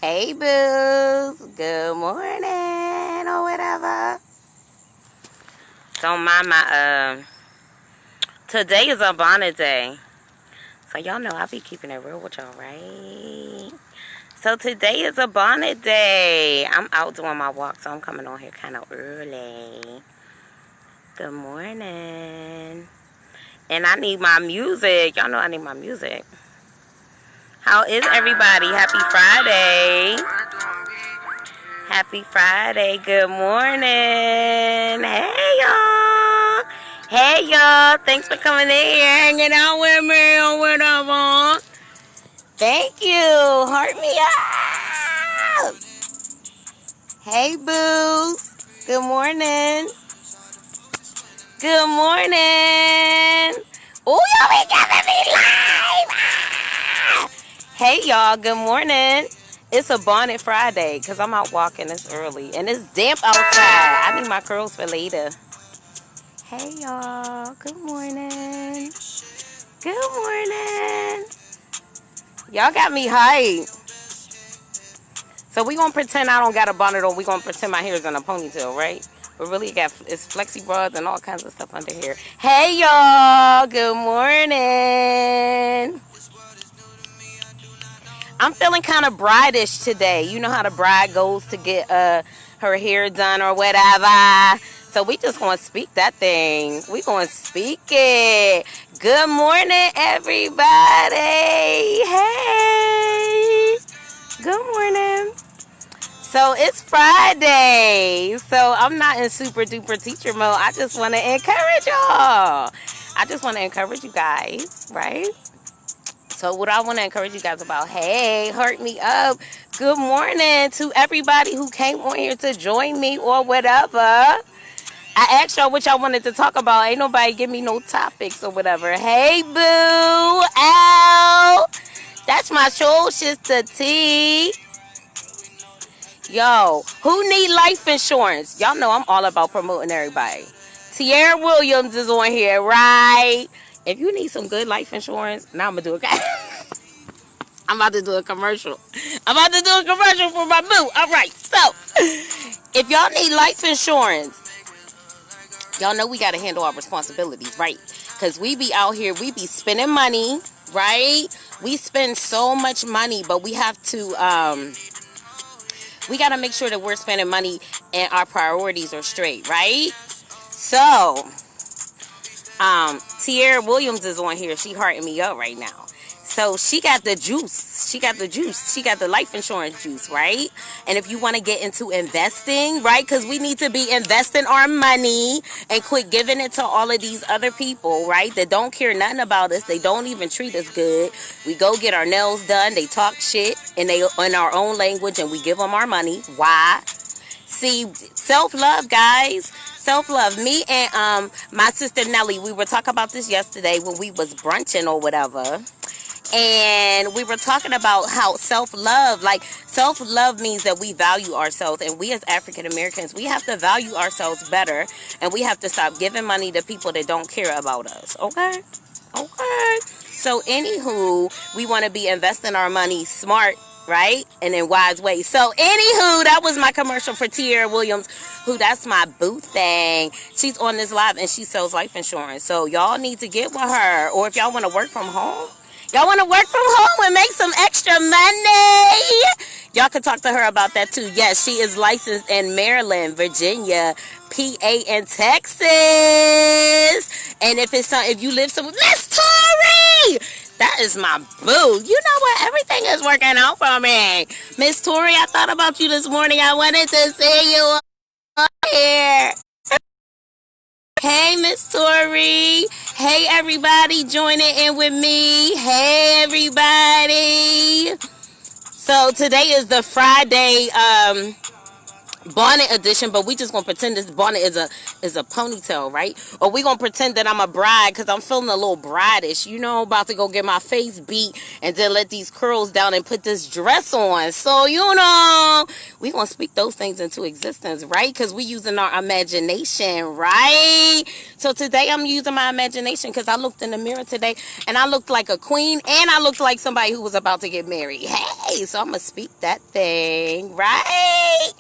Hey, boos. Good morning or whatever. Don't mind my, today is a bonnet day. So y'all know I be keeping it real with y'all, right? So today is a bonnet day. I'm out doing my walk, so I'm coming on here kind of early. Good morning. And I need my music. Y'all know I need my music. How is everybody? Happy Friday. Happy Friday. Good morning. Hey, y'all. Hey, y'all. Thanks for coming in here, hanging out with me or whatever. Thank you. Heart me up. Hey, boos. Good morning. Good morning. Oh, y'all be giving me live. Hey, y'all. Good morning. It's a bonnet Friday because I'm out walking. It's early and it's damp outside. I need my curls for later. Hey, y'all. Good morning. Good morning. Y'all got me hyped. So we gonna pretend I don't got a bonnet on. We gonna pretend my hair is in a ponytail, right? But really, it's flexi bras and all kinds of stuff under here. Hey, y'all. Good morning. I'm feeling kind of bride-ish today. You know how the bride goes to get her hair done or whatever. So we just gonna speak that thing. We gonna speak it. Good morning, everybody. Hey. Good morning. So it's Friday. So I'm not in super duper teacher mode. I just want to encourage y'all. I just want to encourage you guys, right? So what I want to encourage you guys about, hey, heart me up. Good morning to everybody who came on here to join me or whatever. I asked y'all what y'all wanted to talk about. Ain't nobody give me no topics or whatever. Hey, boo. Ow. That's my soul sister T. Yo, who need life insurance? Y'all know I'm all about promoting everybody. Tierra Williams is on here, right? If you need some good life insurance, now I'm going to do it. I'm about to do a commercial. I'm about to do a commercial for my boo. All right, so if y'all need life insurance, y'all know we got to handle our responsibilities, right? Because we be out here, we be spending money, right? We spend so much money, but we have to, we got to make sure that we're spending money and our priorities are straight, right? So, Tierra Williams is on here. She hearting me up right now. So she got the juice. She got the juice. She got the life insurance juice, right? And if you want to get into investing, right? Because we need to be investing our money and quit giving it to all of these other people, right? That don't care nothing about us. They don't even treat us good. We go get our nails done. They talk shit in our own language and we give them our money. Why? See, self-love, guys. Self-love. Me and my sister Nellie, we were talking about this yesterday when we was brunching or whatever. And we were talking about how self-love means that we value ourselves. And we as African Americans, we have to value ourselves better. And we have to stop giving money to people that don't care about us. Okay? Okay. So, anywho, we want to be investing our money smart, right? And in wise ways. So, anywho, that was my commercial for Tierra Williams, who that's my boo thing. She's on this live and she sells life insurance. So, y'all need to get with her. Or if y'all want to work from home, y'all want to work from home and make some extra money, y'all can talk to her about that too. Yes, she is licensed in Maryland, Virginia, PA, and Texas. And if you live somewhere, Miss Tori, that is my boo. You know what? Everything is working out for me. Miss Tori, I thought about you this morning. I wanted to see you here. Hey, Miss Tori. Hey, everybody joining in with me. Hey, everybody. So today is the Friday bonnet edition, but we just gonna pretend this bonnet is a is a ponytail, right? Or we gonna pretend that I'm a bride because I'm feeling a little bride-ish, you know, about to go get my face beat and then let these curls down and put this dress on. So, you know, we gonna speak those things into existence, right? Because we using our imagination, right? So today I'm using my imagination because I looked in the mirror today and I looked like a queen and I looked like somebody who was about to get married. Hey, so I'm gonna speak that thing, right?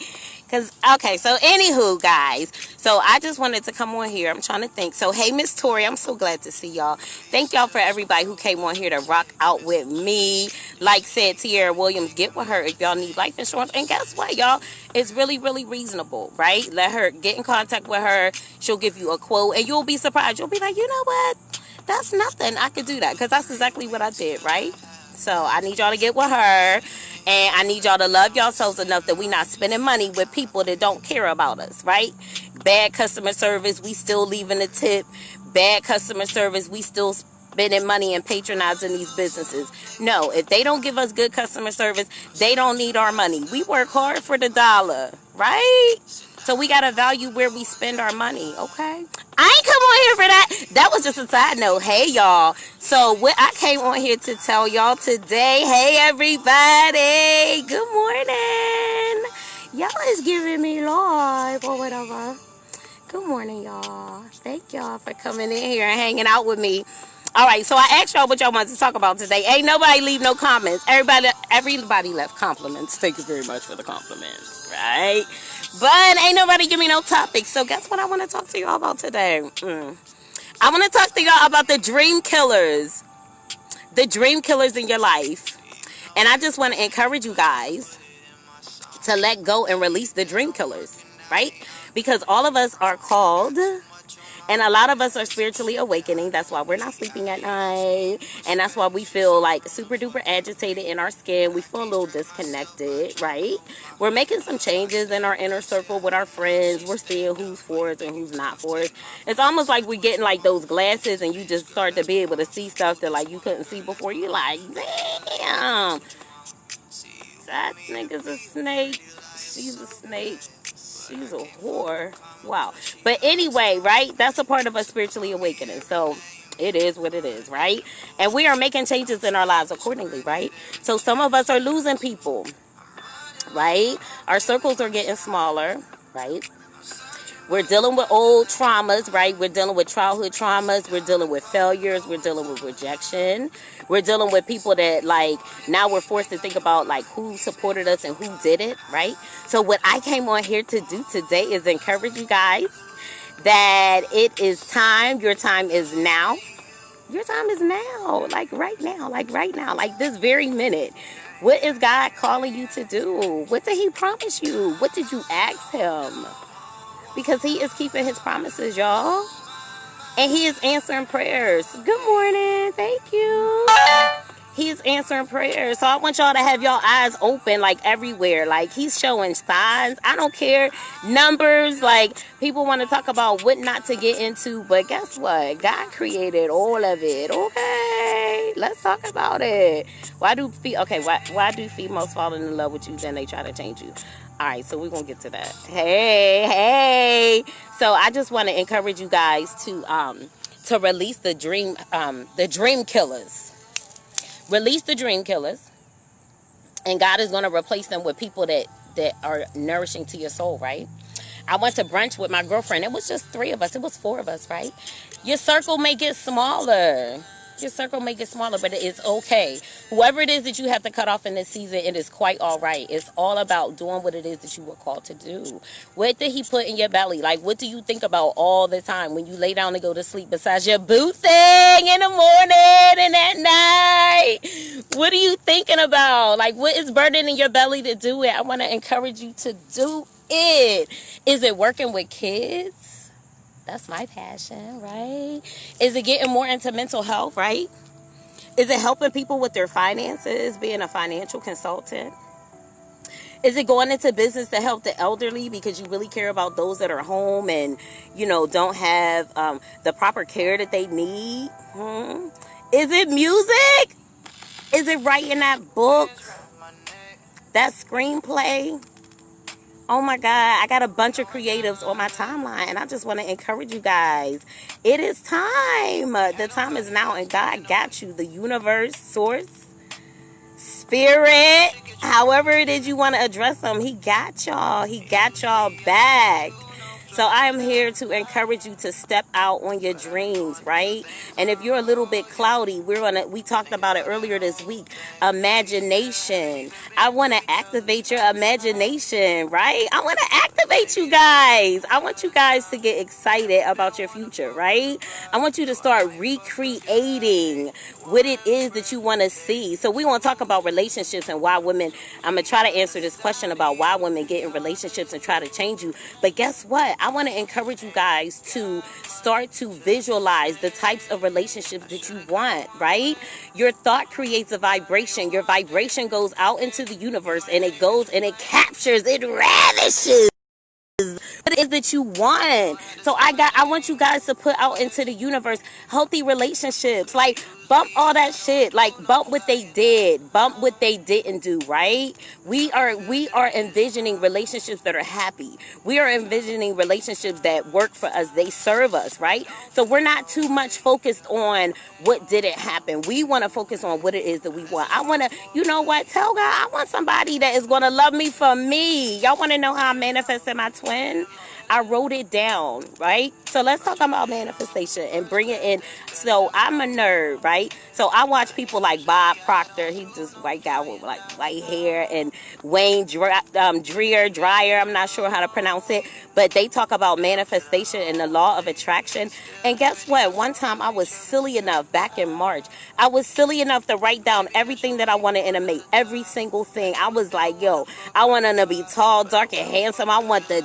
Cause okay, so anywho, guys, so I just wanted to come on here. I'm trying to think. So hey, Miss Tori, I'm so glad to see y'all. Thank y'all for everybody who came on here to rock out with me. Like said Tierra Williams, get with her if y'all need life insurance. And guess what, y'all? It's really, really reasonable, right? Let her get in contact with her. She'll give you a quote, and you'll be surprised. You'll be like, you know what? That's nothing. I could do that because that's exactly what I did, right? So I need y'all to get with her. And I need y'all to love yourselves enough that we not spending money with people that don't care about us, right? Bad customer service, we still leaving a tip. Bad customer service, we still spending money and patronizing these businesses. No, if they don't give us good customer service, they don't need our money. We work hard for the dollar, right? So we got to value where we spend our money, okay? I ain't come on here for that. That was just a side note. Hey, y'all. So what I came on here to tell y'all today. Hey, everybody. Good morning. Y'all is giving me live or whatever. Good morning, y'all. Thank y'all for coming in here and hanging out with me. All right, so I asked y'all what y'all wanted to talk about today. Ain't nobody leave no comments. Everybody left compliments. Thank you very much for the compliments, right? But ain't nobody give me no topics. So guess what I want to talk to y'all about today? I want to talk to y'all about the dream killers. The dream killers in your life. And I just want to encourage you guys to let go and release the dream killers, right? Because all of us are called, and a lot of us are spiritually awakening. That's why we're not sleeping at night. And that's why we feel like super duper agitated in our skin. We feel a little disconnected, right? We're making some changes in our inner circle with our friends. We're seeing who's for us and who's not for us. It's almost like we're getting like those glasses and you just start to be able to see stuff that like you couldn't see before. You like, damn, that nigga's a snake. She's a snake. She's a whore. Wow. But anyway, right? That's a part of us spiritually awakening. So it is what it is, right? And we are making changes in our lives accordingly, right? So some of us are losing people, right? Our circles are getting smaller, right? We're dealing with old traumas, right? We're dealing with childhood traumas. We're dealing with failures. We're dealing with rejection. We're dealing with people that, like, now we're forced to think about, like, who supported us and who did it, right? So what I came on here to do today is encourage you guys that it is time. Your time is now. Your time is now. Like, right now. Like, right now. Like, this very minute. What is God calling you to do? What did he promise you? What did you ask him? Because he is keeping his promises, y'all. And he is answering prayers. Good morning. Thank you. He is answering prayers. So I want y'all to have y'all eyes open, like, everywhere. Like, he's showing signs. I don't care. Numbers. Like, people want to talk about what not to get into. But guess what? God created all of it. Okay. Let's talk about it. Why do females fall in love with you, then they try to change you? All right, so we're going to get to that. Hey. So I just want to encourage you guys to release the dream killers. Release the dream killers. And God is going to replace them with people that are nourishing to your soul, right? I went to brunch with my girlfriend. It was just 3 of us. It was 4 of us, right? Your circle may get smaller. Your circle may get smaller, but it's okay. Whoever it is that you have to cut off in this season, it is quite all right. It's all about doing what it is that you were called to do. What did he put in your belly? Like, what do you think about all the time when you lay down to go to sleep besides your boo thing in the morning and at night? What are you thinking about? Like, what is burning in your belly to do it? I want to encourage you to do it. Is it working with kids? That's my passion, right? Is it getting more into mental health, right? Is it helping people with their finances, being a financial consultant? Is it going into business to help the elderly because you really care about those that are home and, you know, don't have the proper care that they need? Is it music? Is it writing that book, that screenplay? Oh my God, I got a bunch of creatives on my timeline, and I just want to encourage you guys. It is time. The time is now, and God got you. The universe, source, spirit, however it is you want to address them, He got y'all. He got y'all back. So I am here to encourage you to step out on your dreams, right? And if you're a little bit cloudy, we talked about it earlier this week. Imagination. I want to activate your imagination, right? I want to activate you guys. I want you guys to get excited about your future, right? I want you to start recreating what it is that you want to see. So we want to talk about relationships and why women, I'm going to try to answer this question about why women get in relationships and try to change you. But guess what? I want to encourage you guys to start to visualize the types of relationships that you want, right? Your thought creates a vibration. Your vibration goes out into the universe, and it goes and it captures, it ravishes what it is that you want. So I want you guys to put out into the universe healthy relationships. Like, bump all that shit. Like, bump what they did, bump what they didn't do, right? We are envisioning relationships that are happy. We are envisioning relationships that work for us. They serve us, right? So we're not too much focused on what didn't happen. We want to focus on what it is that we want. I want to, you know what, tell God, I want somebody that is going to love me for me. Y'all want to know how I manifested my twin? I wrote it down, right? So let's talk about manifestation and bring it in. So I'm a nerd, right? So I watch people like Bob Proctor. He's this white guy with like white hair, and Wayne Dreyer. I'm not sure how to pronounce it, but they talk about manifestation and the law of attraction. And guess what? One time I was silly enough, back in March, I was silly enough to write down everything that I wanted in a mate, every single thing. I was like, yo, I want him to be tall, dark, and handsome. I want the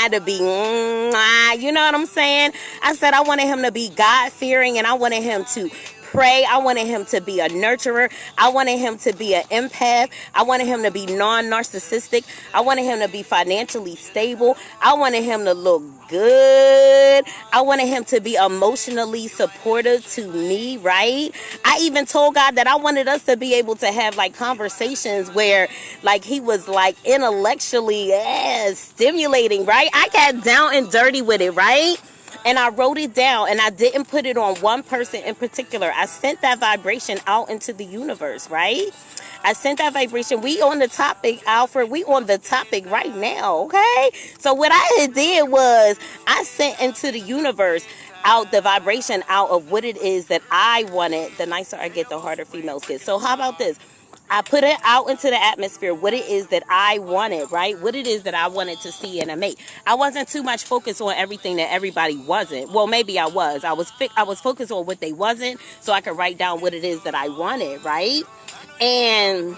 to be, you know what I'm saying? I said I wanted him to be God-fearing, and I wanted him to pray. I wanted him to be a nurturer. I wanted him to be an empath. I wanted him to be non-narcissistic. I wanted him to be financially stable. I wanted him to look good. I wanted him to be emotionally supportive to me, right? I even told God that I wanted us to be able to have like conversations where like he was like intellectually stimulating, right? I got down and dirty with it, right? And I wrote it down, and I didn't put it on one person in particular. I sent that vibration out into the universe, right? I sent that vibration. We on the topic, Alfred. We on the topic right now, okay? So what I did was I sent into the universe out the vibration out of what it is that I wanted. The nicer I get, the harder females get. So how about this? I put it out into the atmosphere, what it is that I wanted, right? What it is that I wanted to see in a mate. I wasn't too much focused on everything that everybody wasn't. Well, maybe I was. I was focused on what they wasn't, so I could write down what it is that I wanted, right? And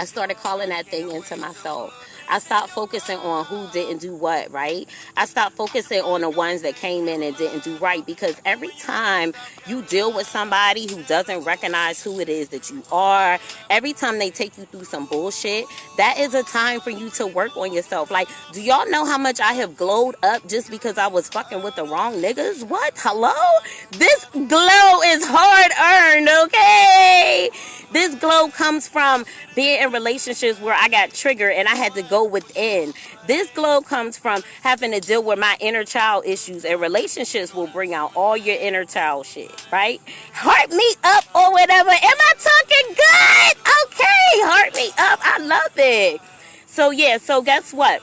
I started calling that thing into myself. I stopped focusing on who didn't do what, right? I stopped focusing on the ones that came in and didn't do right, because every time you deal with somebody who doesn't recognize who it is that you are, every time they take you through some bullshit, that is a time for you to work on yourself. Like, do y'all know how much I have glowed up just because I was fucking with the wrong niggas? What? Hello? This glow is hard earned, okay? This glow comes from being in relationships where I got triggered and I had to go within. This glow comes from having to deal with my inner child issues, and relationships will bring out all your inner child shit, right? Heart me up or whatever. Am I talking good? Okay, heart me up. I love it. So yeah, so guess what?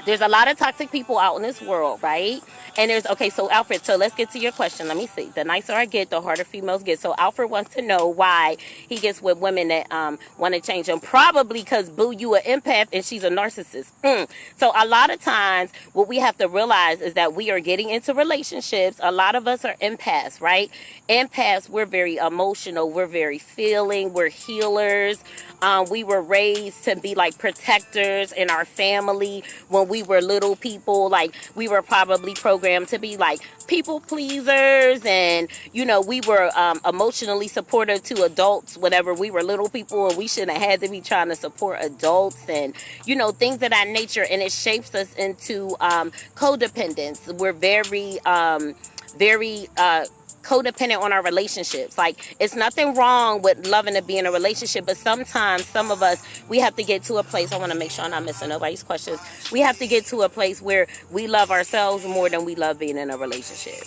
There's a lot of toxic people out in this world, right? And okay, so Alfred, so let's get to your question. Let me see. The nicer I get, the harder females get. So Alfred wants to know why he gets with women that want to change him. Probably because, boo, you an empath and she's a narcissist. So a lot of times, what we have to realize is that we are getting into relationships. A lot of us are empaths, right? Empaths, we're very emotional. We're very feeling. We're healers. We were raised to be like protectors in our family when we were little people. Like, we were probably programmed to be like people pleasers, and you know, we were emotionally supportive to adults whenever we were little people, and we shouldn't have had to be trying to support adults, and you know, things of that nature. And it shapes us into codependence. We're very codependent on our relationships. Like, it's nothing wrong with loving to be in a relationship, but sometimes some of us, we have to get to a place, I want to make sure I'm not missing nobody's questions, we have to get to a place where we love ourselves more than we love being in a relationship.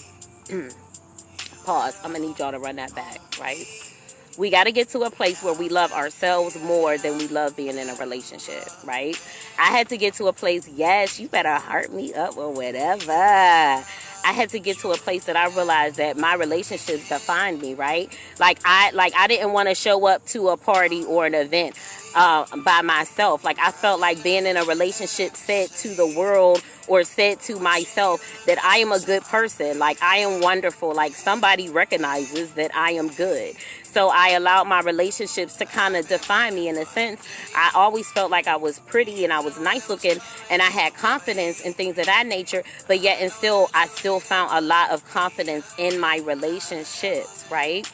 Pause. I'm gonna need y'all to run that back, right? We got to get to a place where we love ourselves more than we love being in a relationship, right? I had to get to a place, yes, you better heart me up or whatever. I had to get to a place that I realized that my relationships defined me, right? Like I didn't want to show up to a party or an event by myself. Like, I felt like being in a relationship said to the world or said to myself that I am a good person. Like, I am wonderful. Like, somebody recognizes that I am good. So I allowed my relationships to kind of define me in a sense. I always felt like I was pretty and I was nice looking and I had confidence and things of that nature. But yet and still, I still found a lot of confidence in my relationships, right?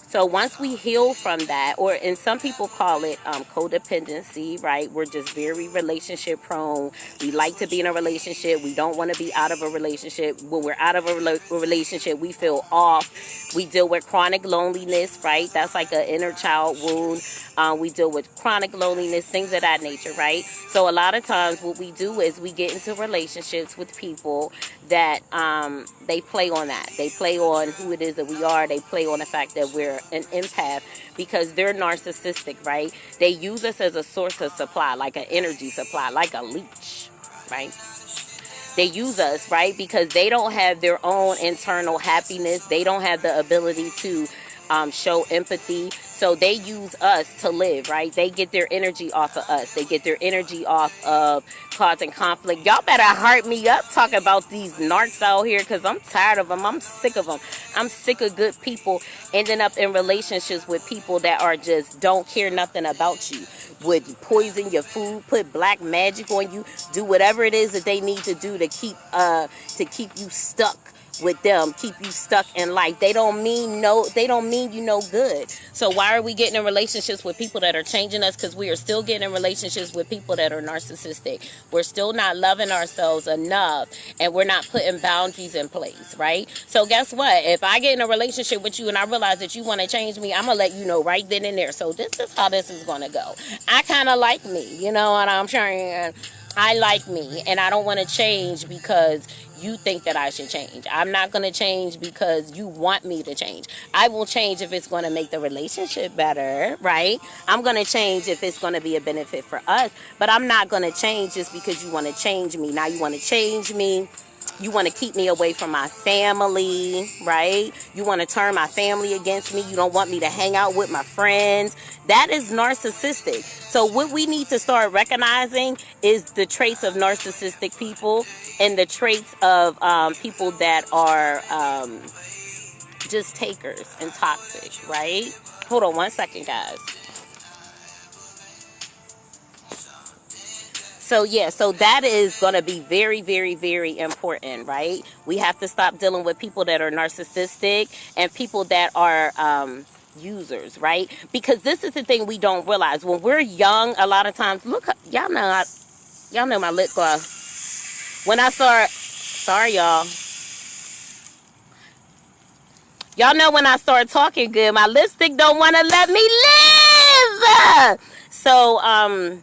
So once we heal from that, and some people call it codependency, right? We're just very relationship prone. We like to be in a relationship. We don't want to be out of a relationship. When we're out of a relationship, we feel off. We deal with chronic loneliness, right? That's like an inner child wound. We deal with chronic loneliness, things of that nature, right? So a lot of times what we do is we get into relationships with people that they play on that. They play on who it is that we are. They play on the fact that we're an empath because they're narcissistic, right? They use us as a source of supply, like an energy supply, like a leech, right? They use us, right? Because they don't have their own internal happiness. They don't have the ability to show empathy. So they use us to live, right? They get their energy off of us. They get their energy off of causing conflict. Y'all better heart me up talking about these narcs out here because I'm tired of them. I'm sick of them. I'm sick of good people ending up in relationships with people that are just don't care nothing about you. Would poison your food, put black magic on you, do whatever it is that they need to do to keep you stuck with them, keep you stuck in life. They don't mean you no good. So why are we getting in relationships with people that are changing us? Because we are still getting in relationships with people that are narcissistic. We're still not loving ourselves enough, and we're not putting boundaries in place, right? So guess what? If I get in a relationship with you and I realize that you want to change me, I'm gonna let you know right then and there. So this is how this is gonna go. I kind of like me, you know what I'm saying? I like me, and I don't want to change because you think that I should change. I'm not going to change because you want me to change. I will change if it's going to make the relationship better, right? I'm going to change if it's going to be a benefit for us, but I'm not going to change just because you want to change me. Now you want to change me. You want to keep me away from my family, right? You want to turn my family against me. You don't want me to hang out with my friends. That is narcissistic. So what we need to start recognizing is the traits of narcissistic people and the traits of people that are just takers and toxic, right? Hold on one second, guys. So yeah, so that is going to be very, very, very important, right? We have to stop dealing with people that are narcissistic and people that are users, right? Because this is the thing we don't realize. When we're young, a lot of times, look, y'all know my lip gloss. When I start, sorry y'all. Y'all know when I start talking good, my lipstick don't want to let me live. So,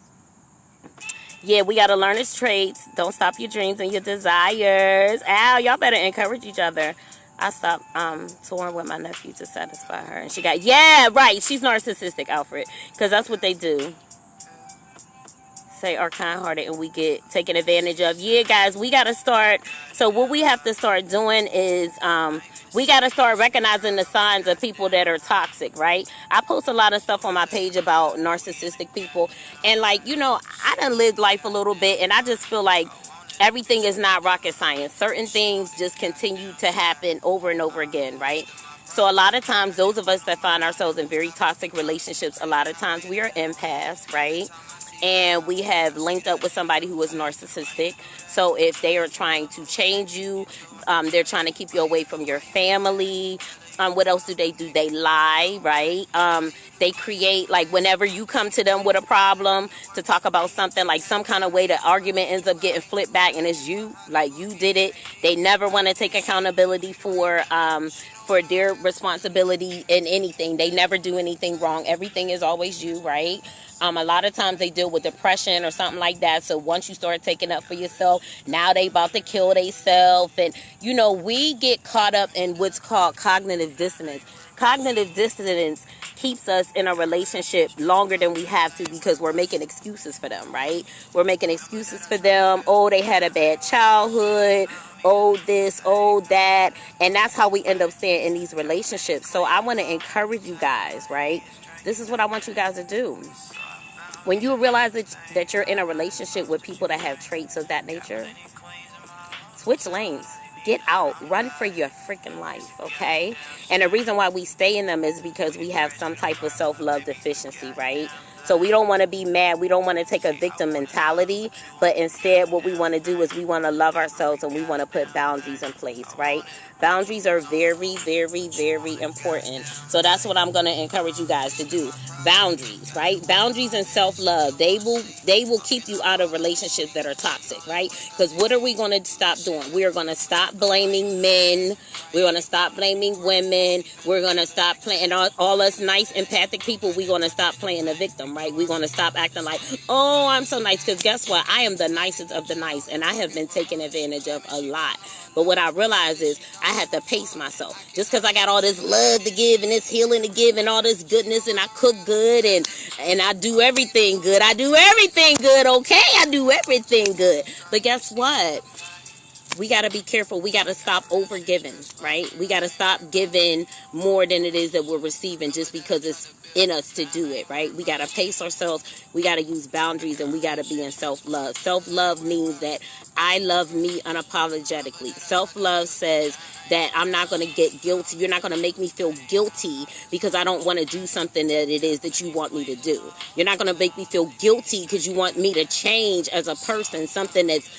yeah, we got to learn his traits. Don't stop your dreams and your desires. Ow, y'all better encourage each other. I stopped touring with my nephew to satisfy her. And she got, yeah, right. She's narcissistic, Alfred. Because that's what they do. Say are kind-hearted and we get taken advantage of. Yeah, guys, we got to start. So what we have to start doing is we got to start recognizing the signs of people that are toxic, right? I post a lot of stuff on my page about narcissistic people. And like, you know, I done lived life a little bit and I just feel like everything is not rocket science. Certain things just continue to happen over and over again, right? So a lot of times, those of us that find ourselves in very toxic relationships, a lot of times we are empaths, right? And we have linked up with somebody who is narcissistic. So if they are trying to change you, they're trying to keep you away from your family. What else do? They lie, right? They create, like, whenever you come to them with a problem to talk about something, like some kind of way, the argument ends up getting flipped back and it's you, like you did it. They never want to take accountability for for their responsibility in anything. They never do anything wrong. Everything is always you, right? A lot of times they deal with depression or something like that. So once you start taking up for yourself, now they about to kill themselves. And, you know, we get caught up in what's called cognitive dissonance. Cognitive dissonance keeps us in a relationship longer than we have to because we're making excuses for them, right? We're making excuses for them. Oh, they had a bad childhood. Oh, this, oh, that. And that's how we end up staying in these relationships. So I want to encourage you guys, right? This is what I want you guys to do. When you realize that you're in a relationship with people that have traits of that nature, switch lanes. Get out. Run for your freaking life, okay? And the reason why we stay in them is because we have some type of self-love deficiency, right? So we don't want to be mad. We don't want to take a victim mentality. But instead, what we want to do is we want to love ourselves and we want to put boundaries in place, right? Boundaries are very, very, very important. So that's what I'm going to encourage you guys to do. Boundaries, right? Boundaries and self-love. They will keep you out of relationships that are toxic, right? Because what are we going to stop doing? We are going to stop blaming men. We're going to stop blaming women. We're going to stop playing all us nice, empathic people. We're going to stop playing the victim, right? We're going to stop acting like, oh, I'm so nice. Because guess what? I am the nicest of the nice. And I have been taken advantage of a lot. But what I realize is I have to pace myself. Just because I got all this love to give and this healing to give and all this goodness and I cook good and I do everything good. I do everything good, okay? I do everything good. But guess what? We got to be careful. We got to stop over giving, right? We got to stop giving more than it is that we're receiving just because it's in us to do it, right? We got to pace ourselves. We got to use boundaries and we got to be in self-love. Self-love means that I love me unapologetically. Self-love says that I'm not going to get guilty. You're not going to make me feel guilty because I don't want to do something that it is that you want me to do. You're not going to make me feel guilty because you want me to change as a person, something that's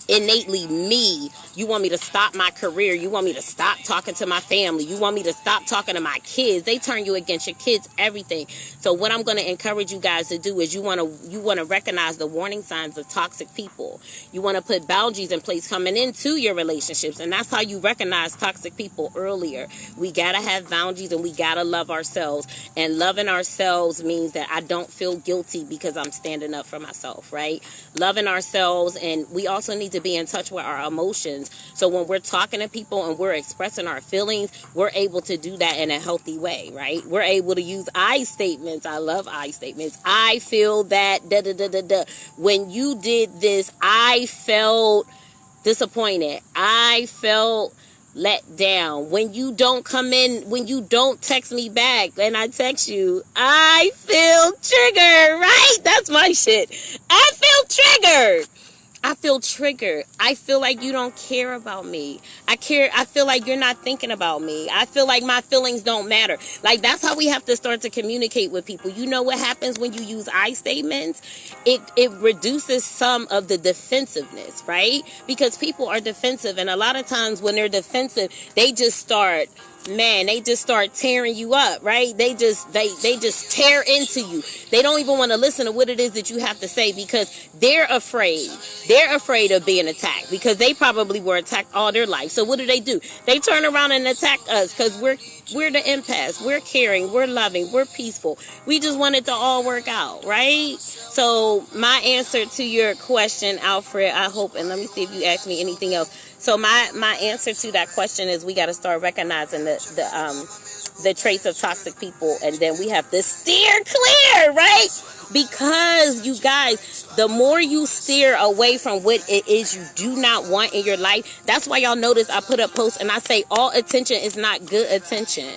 innately me. You want me to stop my career. You want me to stop talking to my family. You want me to stop talking to my kids. They turn you against your kids, everything. So what I'm going to encourage you guys to do is you want to recognize the warning signs of toxic people. You want to put boundaries in place coming into your relationships. And that's how you recognize toxic people earlier. We got to have boundaries and we got to love ourselves. And loving ourselves means that I don't feel guilty because I'm standing up for myself, right? Loving ourselves, and we also need to be in touch with our emotions. So when we're talking to people and we're expressing our feelings, we're able to do that in a healthy way, right? We're able to use I statements. I love I statements. I feel that da da da da da. When you did this, I felt disappointed. I felt let down. When you don't come in, when you don't text me back and I text you, I feel triggered, right? That's my shit. I feel triggered. I feel triggered. I feel like you don't care about me. I feel like you're not thinking about me. I feel like my feelings don't matter. Like, that's how we have to start to communicate with people. You know what happens when you use I statements? It reduces some of the defensiveness, right? Because people are defensive, and a lot of times when they're defensive, they just start tearing you up, right? They just tear into you. They don't even want to listen to what it is that you have to say because they're afraid. They're afraid of being attacked because they probably were attacked all their life. So what do? They turn around and attack us because we're the empaths. We're caring. We're loving. We're peaceful. We just want it to all work out, right? So my answer to your question, Alfred, I hope, and let me see if you ask me anything else. So my answer to that question is we got to start recognizing the traits of toxic people, and then we have to steer clear, right? Because you guys, the more you steer away from what it is you do not want in your life, that's why y'all notice I put up posts and I say all attention is not good attention.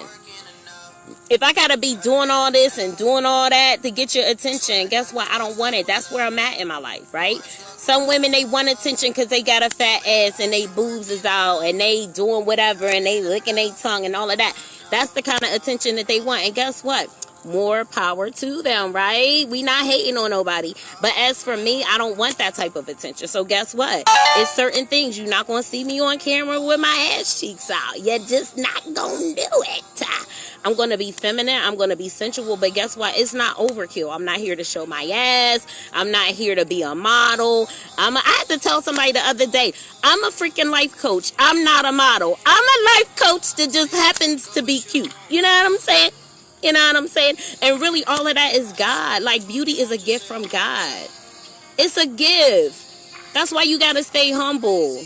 If I gotta be doing all this and doing all that to get your attention, guess what? I don't want it. That's where I'm at in my life, right? Some women, they want attention because they got a fat ass and they boobs is out and they doing whatever and they licking their tongue and all of that. That's the kind of attention that they want. And guess what? More power to them, right? We not hating on nobody. But as for me, I don't want that type of attention. So guess what? It's certain things. You're not going to see me on camera with my ass cheeks out. You're just not going to do it. I'm going to be feminine. I'm going to be sensual. But guess what? It's not overkill. I'm not here to show my ass. I'm not here to be a model. I had to tell somebody the other day, I'm a freaking life coach. I'm not a model. I'm a life coach that just happens to be cute. You know what I'm saying? You know what I'm saying? And really all of that is God. Like, beauty is a gift from God. It's a gift. That's why you got to stay humble.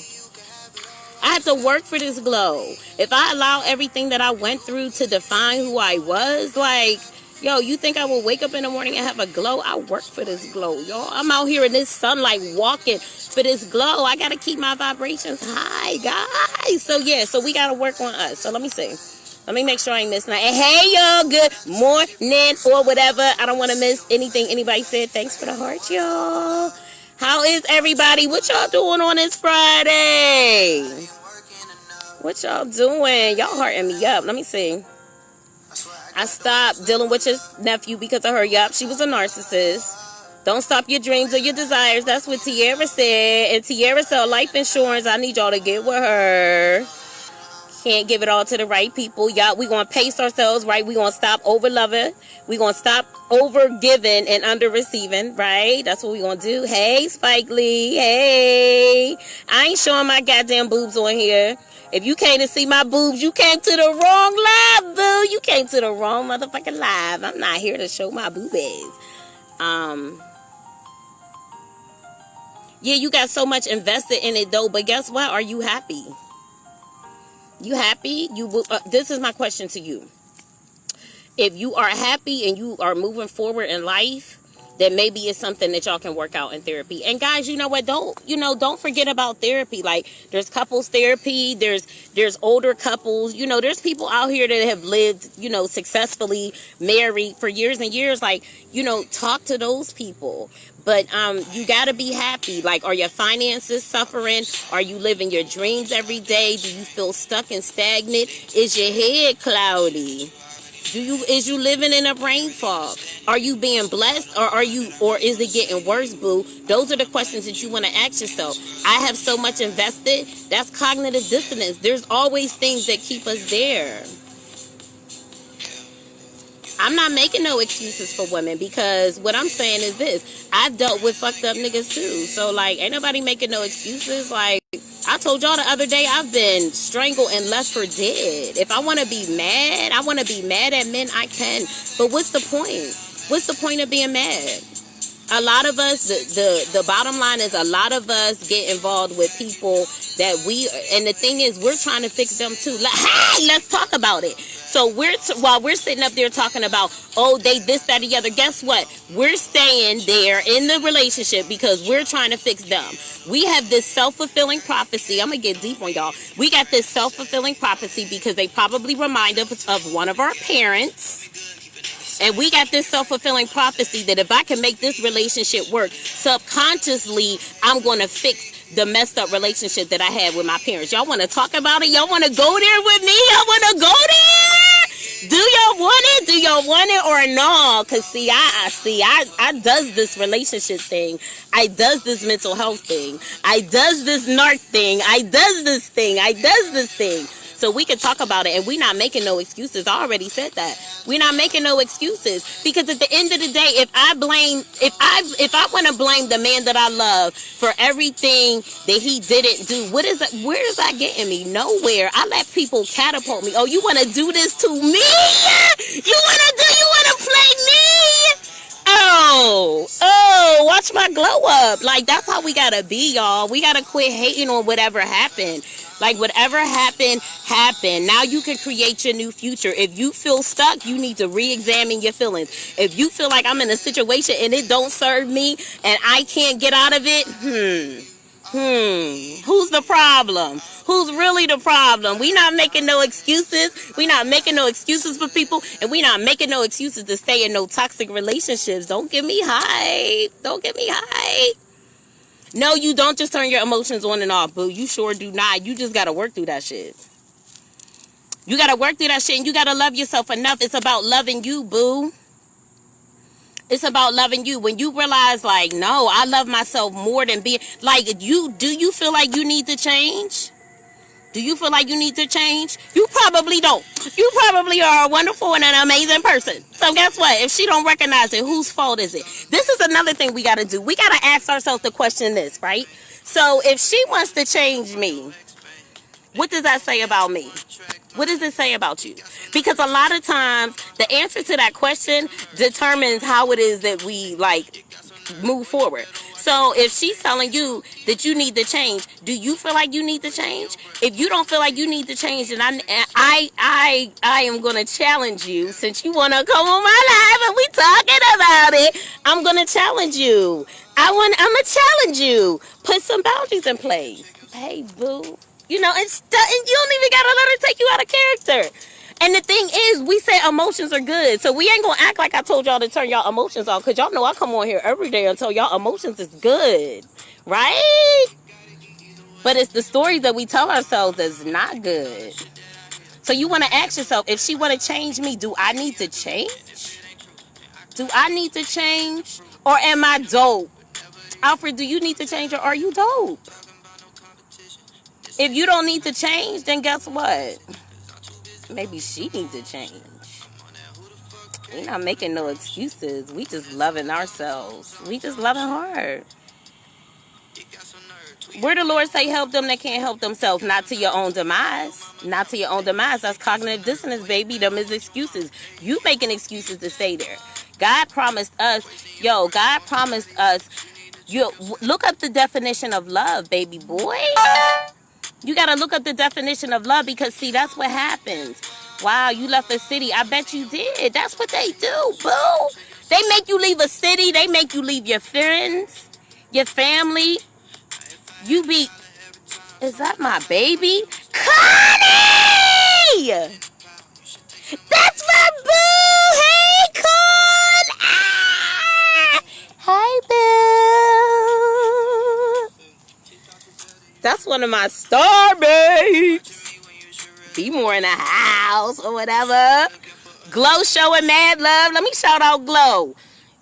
I had to work for this glow. If I allow everything that I went through to define who I was, like, yo, you think I will wake up in the morning and have a glow? I work for this glow, y'all. I'm out here in this sunlight walking for this glow. I got to keep my vibrations high, guys. So, yeah, so we got to work on us. So, let me see. Let me make sure I ain't missing nothing. And hey, y'all, good morning or whatever. I don't want to miss anything anybody said. Thanks for the heart, y'all. How is everybody? What y'all doing on this Friday? What y'all doing? Y'all hearting me up. Let me see. I stopped dealing with your nephew because of her. Yup, she was a narcissist. Don't stop your dreams or your desires. That's what Tiara said. And Tiara said life insurance. I need y'all to get with her. Can't give it all to the right people. Y'all, we going to pace ourselves, right? We going to stop over loving. We going to stop over giving and under receiving, right? That's what we going to do. Hey, Spike Lee. Hey. I ain't showing my goddamn boobs on here. If you came to see my boobs, you came to the wrong live, boo. You came to the wrong motherfucking live. I'm not here to show my boobies. Yeah, you got so much invested in it, though. But guess what? Are you happy? You happy? This is my question to you. If you are happy and you are moving forward in life, then maybe it's something that y'all can work out in therapy. And guys, you know what? Don't forget about therapy. Like, there's couples therapy. There's older couples. You know, there's people out here that have lived, you know, successfully married for years and years. Like, you know, talk to those people. But you got to be happy. Like, are your finances suffering? Are you living your dreams every day? Do you feel stuck and stagnant? Is your head cloudy? Is you living in a brain fog? Are you being blessed or is it getting worse, boo? Those are the questions that you want to ask yourself. I have so much invested. That's cognitive dissonance. There's always things that keep us there. I'm not making no excuses for women, because what I'm saying is this. I've dealt with fucked up niggas too. So, like, ain't nobody making no excuses. Like, I told y'all the other day, I've been strangled and left for dead. If I want to be mad, I want to be mad at men, I can. But what's the point? What's the point of being mad? A lot of us, the bottom line is a lot of us get involved with people that and the thing is, we're trying to fix them too. Like, hey, let's talk about it. So while we're sitting up there talking about, oh, they this, that, the other, guess what? We're staying there in the relationship because we're trying to fix them. We have this self-fulfilling prophecy. I'm going to get deep on y'all. We got this self-fulfilling prophecy because they probably remind us of one of our parents. And we got this self-fulfilling prophecy that if I can make this relationship work, subconsciously, I'm going to fix the messed up relationship that I had with my parents. Y'all want to talk about it? Y'all want to go there with me? Y'all want to go there? Do y'all want it? Do y'all want it or no? Because I does this relationship thing. I does this mental health thing. I does this narc thing. I does this thing. I does this thing. So we can talk about it, and we're not making no excuses. I already said that. We're not making no excuses, because at the end of the day, if I want to blame the man that I love for everything that he didn't do, where is that getting me? Nowhere. I let people catapult me. Oh, you want to do this to me? You want to play me? Oh, watch my glow up. Like, that's how we gotta be, y'all. We gotta quit hating on whatever happened. Like, whatever happened. Now you can create your new future. If you feel stuck, you need to re-examine your feelings. If you feel like I'm in a situation and it don't serve me and I can't get out of it, who's the problem? Who's really the problem? We not making no excuses. We not making no excuses for people, and we not making no excuses to stay in no toxic relationships. Don't get me hype. Don't get me hype. No, you don't just turn your emotions on and off, boo. You sure do not. You just got to work through that shit. You got to work through that shit, and you got to love yourself enough. It's about loving you, boo. It's about loving you. When you realize, like, no, I love myself more than being, like, do you feel like you need to change? Do you feel like you need to change? You probably don't. You probably are a wonderful and an amazing person. So guess what? If she don't recognize it, whose fault is it? This is another thing we got to do. We got to ask ourselves the question this, right? So if she wants to change me, what does that say about me? What does it say about you? Because a lot of times the answer to that question determines how it is that we like move forward. So if she's telling you that you need to change, do you feel like you need to change? If you don't feel like you need to change, then I am gonna challenge you. Since you wanna come on my live and we talking about it, I'm gonna challenge you. I'm gonna challenge you. Put some boundaries in place. Hey boo, you know, and you don't even gotta let her take you out of character. And the thing is, we say emotions are good. So we ain't going to act like I told y'all to turn y'all emotions off. Because y'all know I come on here every day and tell y'all emotions is good. Right? But it's the stories that we tell ourselves that's not good. So you want to ask yourself, if she want to change me, do I need to change? Do I need to change? Or am I dope? Alfred, do you need to change or are you dope? If you don't need to change, then guess what? Maybe she needs to change. We're not making no excuses. We just loving ourselves. We just loving hard. Where the Lord say help them that can't help themselves, not to your own demise. Not to your own demise. That's cognitive dissonance, baby. Them is excuses. You making excuses to stay there. God promised us, God promised us, look up the definition of love, baby boy. You got to look up the definition of love because, see, that's what happens. Wow, you left a city. I bet you did. That's what they do, boo. They make you leave a city. They make you leave your friends, your family. Is that my baby? Connie! That's my boo! Hey, Con! Ah! Hey, boo! That's one of my star babes. Be more in the house or whatever. Glow showing mad love. Let me shout out Glow.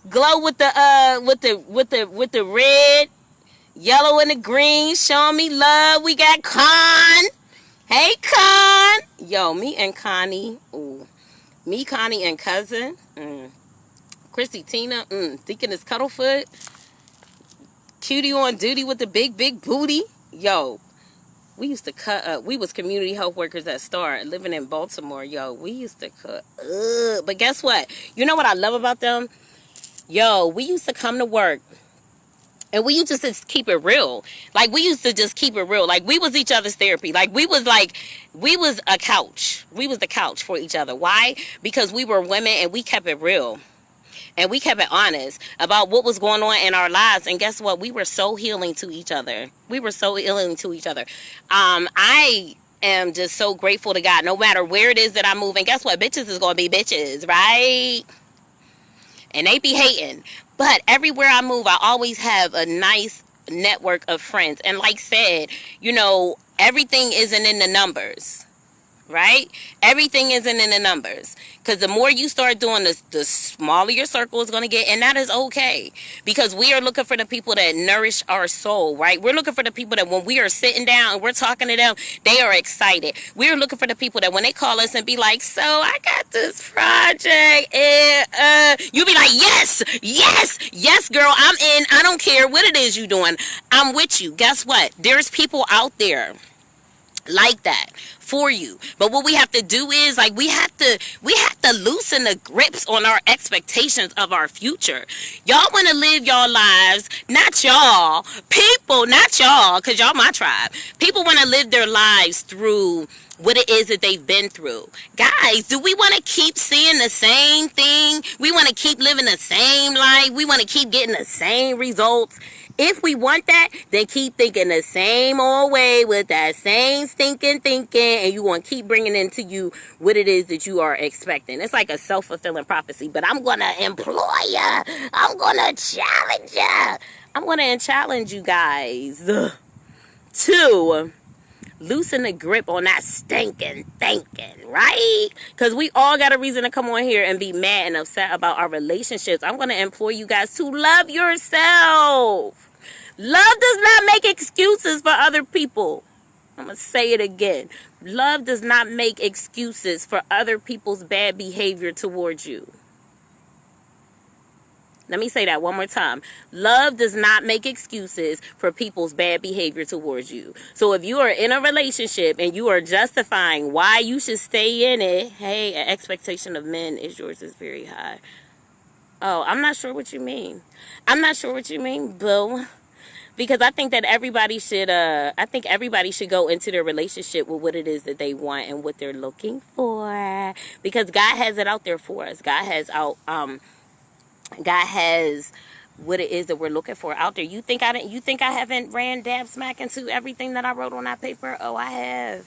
Glow with the red, yellow, and the green. Showing me love. We got Con. Hey, Con. Yo, me and Connie. Ooh. Me, Connie, and cousin. Chrissy Tina. Thinking it's Cuddlefoot. Cutie on duty with the big booty. Yo, we used to cut up. We was community health workers at Star, living in Baltimore. Yo, we used to cut up. But guess what? You know what I love about them? Yo, we used to come to work. And we used to just keep it real. Like, we used to just keep it real. Like, we was each other's therapy. Like, we was a couch. We was the couch for each other. Why? Because we were women and we kept it real. And we kept it honest about what was going on in our lives. And guess what? We were so healing to each other. We were so healing to each other. I am just so grateful to God. No matter where it is that I move. And guess what? Bitches is going to be bitches, right? And they be hating. But everywhere I move, I always have a nice network of friends. And like said, you know, everything isn't in the numbers. Right? Everything isn't in the numbers. Because the more you start doing this, the smaller your circle is going to get. And that is okay. Because we are looking for the people that nourish our soul. Right? We're looking for the people that when we are sitting down and we're talking to them, they are excited. We're looking for the people that when they call us and be like, so I got this project. And, you be like, yes, yes, yes, girl, I'm in. I don't care what it is you're doing. I'm with you. Guess what? There's people out there like that for you. But what we have to do is like we have to loosen the grips on our expectations of our future. Y'all want to live y'all lives, not y'all. People, not y'all, because y'all my tribe. People want to live their lives through what it is that they've been through. Guys, do we want to keep seeing the same thing? We want to keep living the same life? We want to keep getting the same results? If we want that, then keep thinking the same old way with that same stinking thinking, and you want to keep bringing into you what it is that you are expecting. It's like a self-fulfilling prophecy, but I'm going to employ you. I'm going to challenge you. I'm going to challenge you guys to loosen the grip on that stinking thinking, right? Because we all got a reason to come on here and be mad and upset about our relationships. I'm going to implore you guys to love yourself. Love does not make excuses for other people. I'm going to say it again. Love does not make excuses for other people's bad behavior towards you. Let me say that one more time. Love does not make excuses for people's bad behavior towards you. So if you are in a relationship and you are justifying why you should stay in it, hey, an expectation of men is yours is very high. Oh, I'm not sure what you mean. I'm not sure what you mean, boo. Because I think that everybody should go into their relationship with what it is that they want and what they're looking for. Because God has it out there for us. God has what it is that we're looking for out there. You think I haven't ran dab smack into everything that I wrote on that paper? Oh, I have.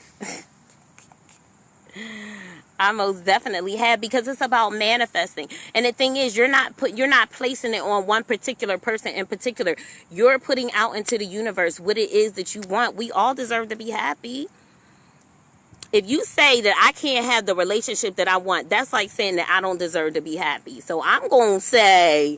I most definitely have, because it's about manifesting. And the thing is, you're not placing it on one particular person in particular. You're putting out into the universe what it is that you want. We all deserve to be happy. If you say that I can't have the relationship that I want, that's like saying that I don't deserve to be happy. So I'm going to say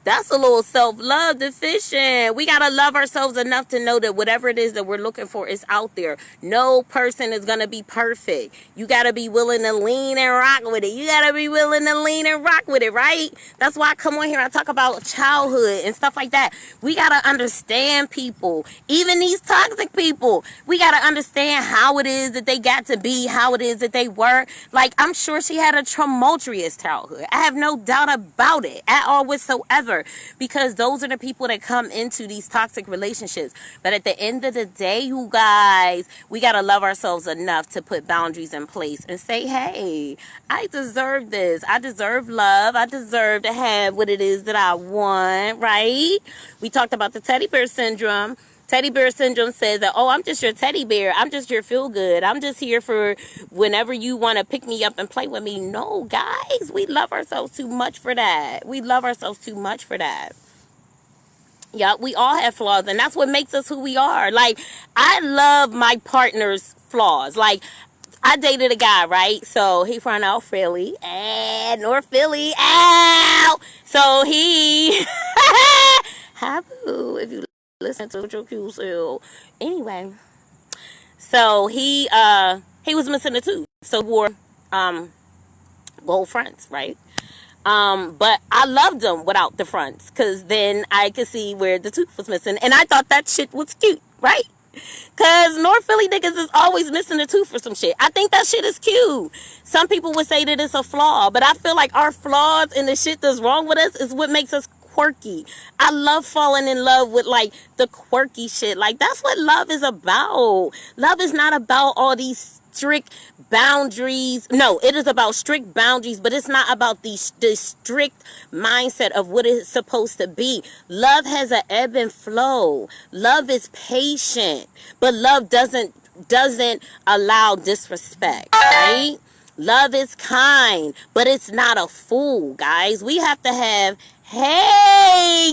that's a little self-love deficient. We got to love ourselves enough to know that whatever it is that we're looking for is out there. No person is going to be perfect. You got to be willing to lean and rock with it. You got to be willing to lean and rock with it, right? That's why I come on here. I talk about childhood and stuff like that. We got to understand people, even these toxic people. We got to understand how it is that they got to be, how it is that they were. Like, I'm sure she had a tumultuous childhood. I have no doubt about it at all whatsoever. Because those are the people that come into these toxic relationships. But at the end of the day, you guys, we got to love ourselves enough to put boundaries in place and say, hey, I deserve this. I deserve love. I deserve to have what it is that I want, right? We talked about the teddy bear syndrome. Teddy bear syndrome says that, oh, I'm just your teddy bear. I'm just your feel good. I'm just here for whenever you want to pick me up and play with me. No, guys, we love ourselves too much for that. We love ourselves too much for that. Yeah, we all have flaws, and that's what makes us who we are. Like, I love my partner's flaws. Like, I dated a guy, right? So he from North Philly. North Philly. Ow! So he... Hi, boo, if you listen to your cute self. Anyway, so he was missing a tooth, so wore gold fronts, right? But I loved him without the fronts, because then I could see where the tooth was missing, and I thought that shit was cute, right? Because North Philly niggas is always missing a tooth for some shit. I think that shit is cute. Some people would say that it's a flaw, but I feel like our flaws and the shit that's wrong with us is what makes us quirky. I love falling in love with like the quirky shit. Like, that's what love is about. Love is not about all these strict boundaries. No, it is about strict boundaries, but it's not about the strict mindset of what it's supposed to be. Love has an ebb and flow. Love is patient, but love doesn't allow disrespect, right? Love is kind, but it's not a fool, guys. We have to have, hey,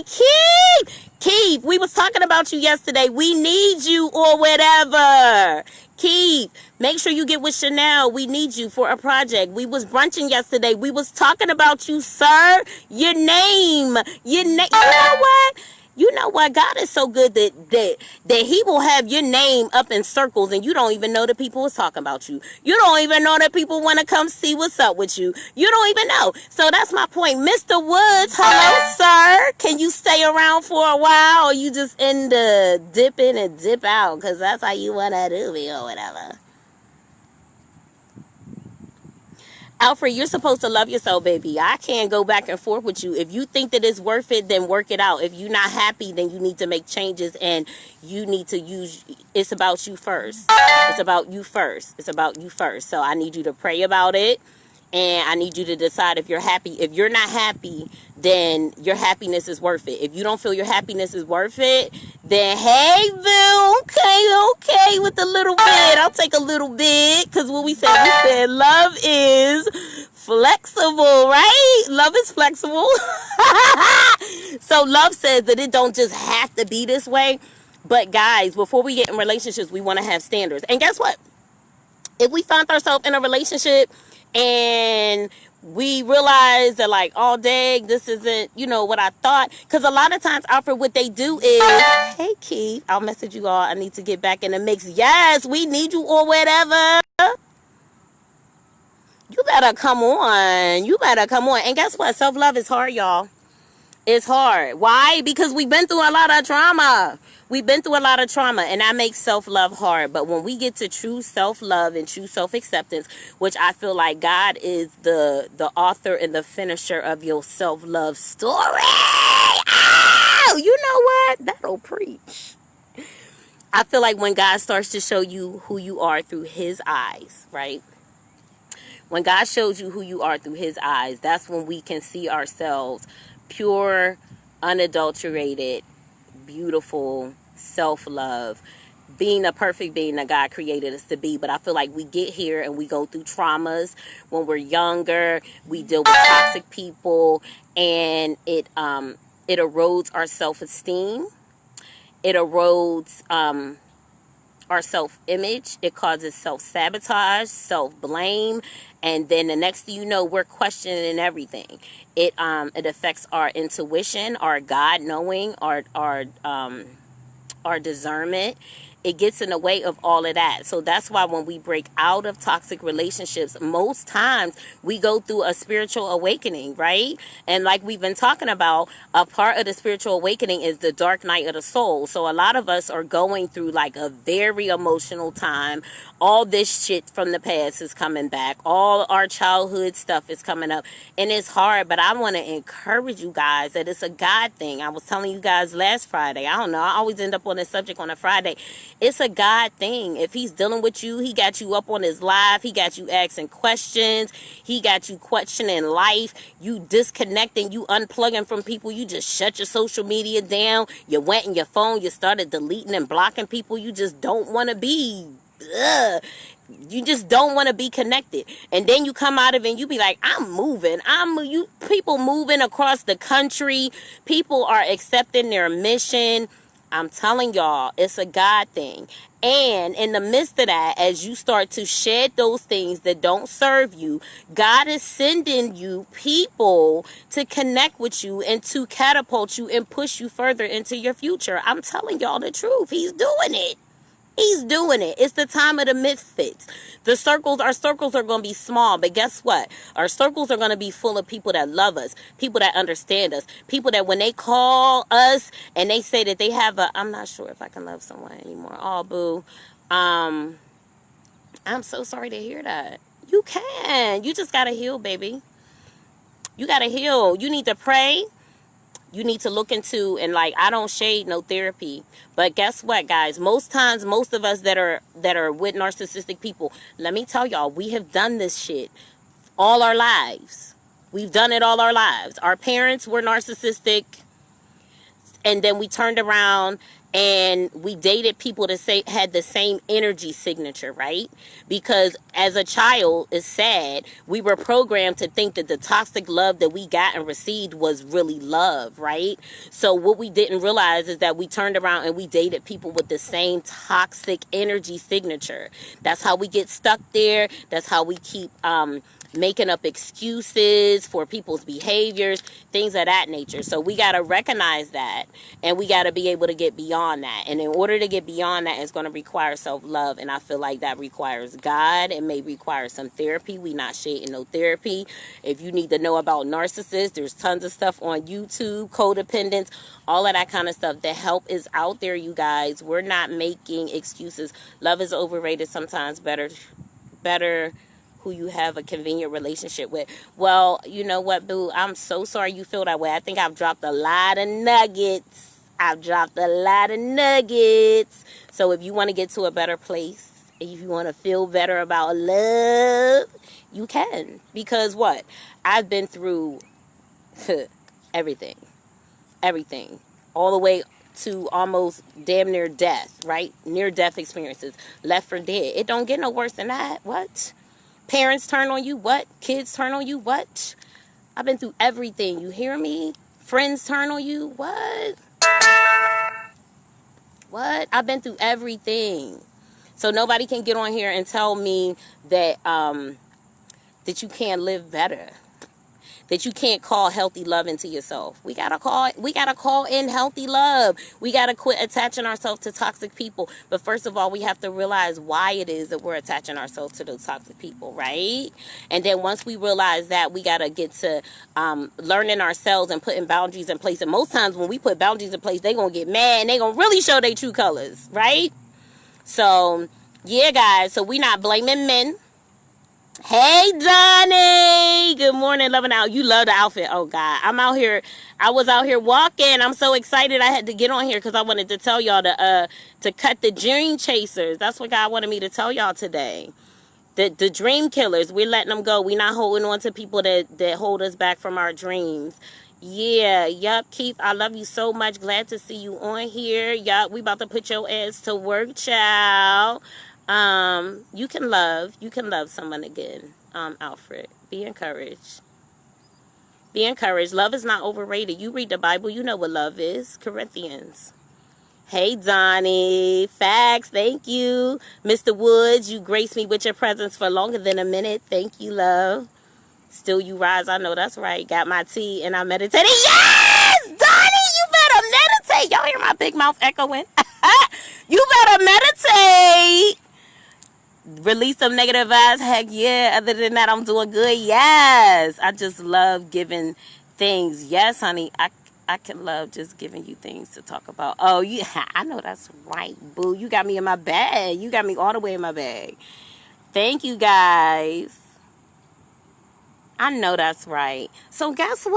Keith, we was talking about you yesterday. We need you or whatever. Keith, make sure you get with Chanel. We need you for a project. We was brunching yesterday. We was talking about you, sir. Your name. You know what? You know what? God is so good that he will have your name up in circles and you don't even know that people was talking about you. You don't even know that people want to come see what's up with you. You don't even know. So that's my point. Mr. Woods, hello, sir. Can you stay around for a while, or you just end the dip in and dip out? Because that's how you want to do me or whatever. Alfred, you're supposed to love yourself, baby. I can't go back and forth with you. If you think that it's worth it, then work it out. If you're not happy, then you need to make changes, and you need to it's about you first. It's about you first. It's about you first. So I need you to pray about it, and I need you to decide if you're happy. If you're not happy, then your happiness is worth it. If you don't feel your happiness is worth it, then hey, boo, okay with a little bit. I'll take a little bit, because what we said love is flexible, right? Love is flexible. So love says that it don't just have to be this way. But guys, before we get in relationships, we want to have standards. And guess what? If we find ourselves in a relationship and we realize that, like, oh dang, this isn't, what I thought. Because a lot of times, Alfred, what they do is, hey Keith, I'll message you all, I need to get back in the mix. Yes, we need you, or whatever. You better come on. You better come on. And guess what? Self-love is hard, y'all. It's hard. Why? Because we've been through a lot of trauma. We've been through a lot of trauma, and that makes self-love hard. But when we get to true self-love and true self-acceptance, which I feel like God is the author and the finisher of your self-love story. Oh, you know what? That'll preach. I feel like when God starts to show you who you are through his eyes, right? When God shows you who you are through his eyes, that's when we can see ourselves pure, unadulterated, beautiful, self-love, being a perfect being that God created us to be. But I feel like we get here and we go through traumas when we're younger. We deal with toxic people, and it erodes our self-esteem. It erodes our self-image. It causes self-sabotage, self-blame, and then the next thing you know, we're questioning everything. It affects our intuition, our God knowing, our discernment. It gets in the way of all of that. So that's why when we break out of toxic relationships, most times we go through a spiritual awakening, right? And like we've been talking about, a part of the spiritual awakening is the dark night of the soul. So a lot of us are going through like a very emotional time. All this shit from the past is coming back. All our childhood stuff is coming up. And it's hard, but I want to encourage you guys that it's a God thing. I was telling you guys last Friday. I don't know. I always end up on this subject on a Friday. It's a God thing. If he's dealing with you, he got you up on his live. He got you asking questions. He got you questioning life. You disconnecting. You unplugging from people. You just shut your social media down. You went in your phone. You started deleting and blocking people you just don't want to be. Ugh. You just don't want to be connected. And then you come out of it and you be like, I'm moving. People moving across the country. People are accepting their mission. I'm telling y'all, it's a God thing. And in the midst of that, as you start to shed those things that don't serve you, God is sending you people to connect with you and to catapult you and push you further into your future. I'm telling y'all the truth. He's doing it. He's doing it. It's the time of the misfits. Our circles are going to be small, but guess what? Our circles are going to be full of people that love us, people that understand us, people that when they call us and they say that they have I'm not sure if I can love someone anymore. Oh, boo. I'm so sorry to hear that. You can. You just got to heal, baby. You got to heal. You need to pray. You need to look into, and like, I don't shade no therapy, but guess what, guys? Most times, most of us that are with narcissistic people, let me tell y'all, we have done this shit all our lives. We've done it all our lives. Our parents were narcissistic, and then we turned around and we dated people that had the same energy signature, right? Because as a child, it's sad, we were programmed to think that the toxic love that we got and received was really love, right? So what we didn't realize is that we turned around and we dated people with the same toxic energy signature. That's how we get stuck there. That's how we keep making up excuses for people's behaviors, things of that nature. So we got to recognize that, and we got to be able to get beyond that. And in order to get beyond that, it's going to require self-love, and I feel like that requires God. It may require some therapy. We not shading no therapy. If you need to know about narcissists, there's tons of stuff on YouTube, codependence, all of that kind of stuff. The help is out there, you guys. We're not making excuses. Love is overrated sometimes. Better who you have a convenient relationship with. Well, you know what, boo? I'm so sorry you feel that way. I think I've dropped a lot of nuggets. So if you want to get to a better place, if you want to feel better about love, you can. Because what? I've been through everything. All the way to almost damn near death, right? Near-death experiences. Left for dead. It don't get no worse than that. What? Parents turn on you, what? Kids turn on you, what? I've been through everything, you hear me? Friends turn on you, what? I've been through everything. So nobody can get on here and tell me that that you can't live better. that you can't call healthy love into yourself. We gotta call in healthy love. We gotta quit attaching ourselves to toxic people. But first of all, we have to realize why it is that we're attaching ourselves to those toxic people, right? And then once we realize that, we gotta get to learning ourselves and putting boundaries in place. And most times when we put boundaries in place, they gonna get mad and they gonna really show their true colors, right? So yeah, guys, so we not blaming men. Hey, Donnie. Good morning, loving out. You love the outfit. Oh, God. I was out here walking. I'm so excited I had to get on here because I wanted to tell y'all to cut the dream chasers. That's what God wanted me to tell y'all today. The dream killers, we're letting them go. We're not holding on to people that hold us back from our dreams. Yeah, yup, Keith, I love you so much. Glad to see you on here. Yup, we about to put your ass to work, child. You can love someone again, Alfred. Be encouraged. Be encouraged. Love is not overrated. You read the Bible, you know what love is. Corinthians. Hey, Donnie. Facts. Thank you. Mr. Woods, you graced me with your presence for longer than a minute. Thank you, love. Still you rise. I know that's right. Got my tea and I meditated. Yes! Donnie, you better meditate. Y'all hear my big mouth echoing? You better meditate. Release some negative vibes. Heck yeah. Other than that, I'm doing good. Yes. I just love giving things. Yes, honey. I can love just giving you things to talk about. Oh, yeah. I know that's right, boo. You got me in my bag. You got me all the way in my bag. Thank you, guys. I know that's right. So guess what?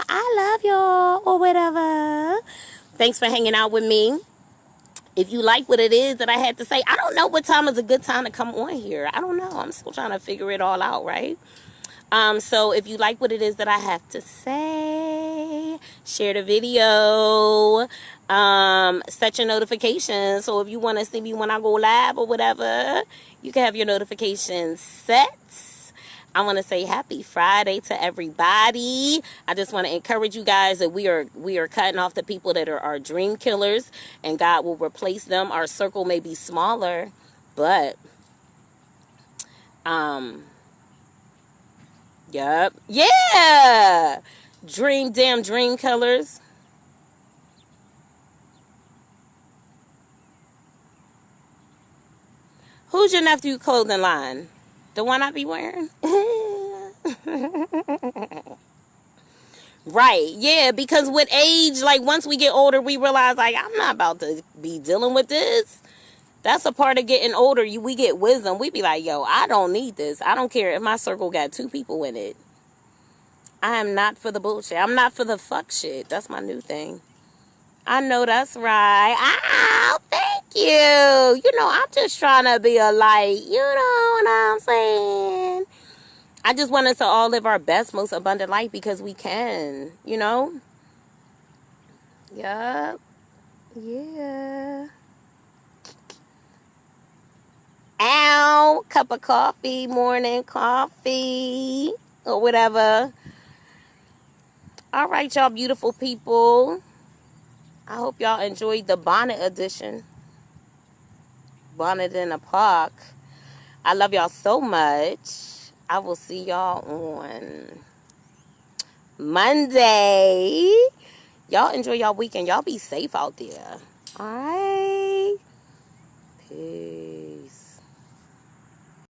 I love y'all or whatever. Thanks for hanging out with me. If you like what it is that I had to say, I don't know what time is a good time to come on here. I don't know. I'm still trying to figure it all out, right? So if you like what it is that I have to say, share the video, set your notifications. So if you want to see me when I go live or whatever, you can have your notifications set. I want to say happy Friday to everybody. I just want to encourage you guys that we are cutting off the people that are our dream killers, and God will replace them. Our circle may be smaller, but yep. Yeah. Dream killers. Who's your nephew clothing line? The one I be wearing? Right. Yeah, because with age, like once we get older, we realize like I'm not about to be dealing with this. That's a part of getting older. We get wisdom. We be like, yo, I don't need this. I don't care if my circle got 2 people in it. I am not for the bullshit. I'm not for the fuck shit. That's my new thing. I know that's right. Ow, thank you. You know, I'm just trying to be a light. You know what I'm saying? I just want us to all live our best, most abundant life because we can, you know? Yup. Yeah. Ow. Cup of coffee, morning coffee, or whatever. All right, y'all beautiful people. I hope y'all enjoyed the bonnet edition. Bonnet in a park. I love y'all so much. I will see y'all on Monday. Y'all enjoy y'all weekend. Y'all be safe out there. All right. Peace.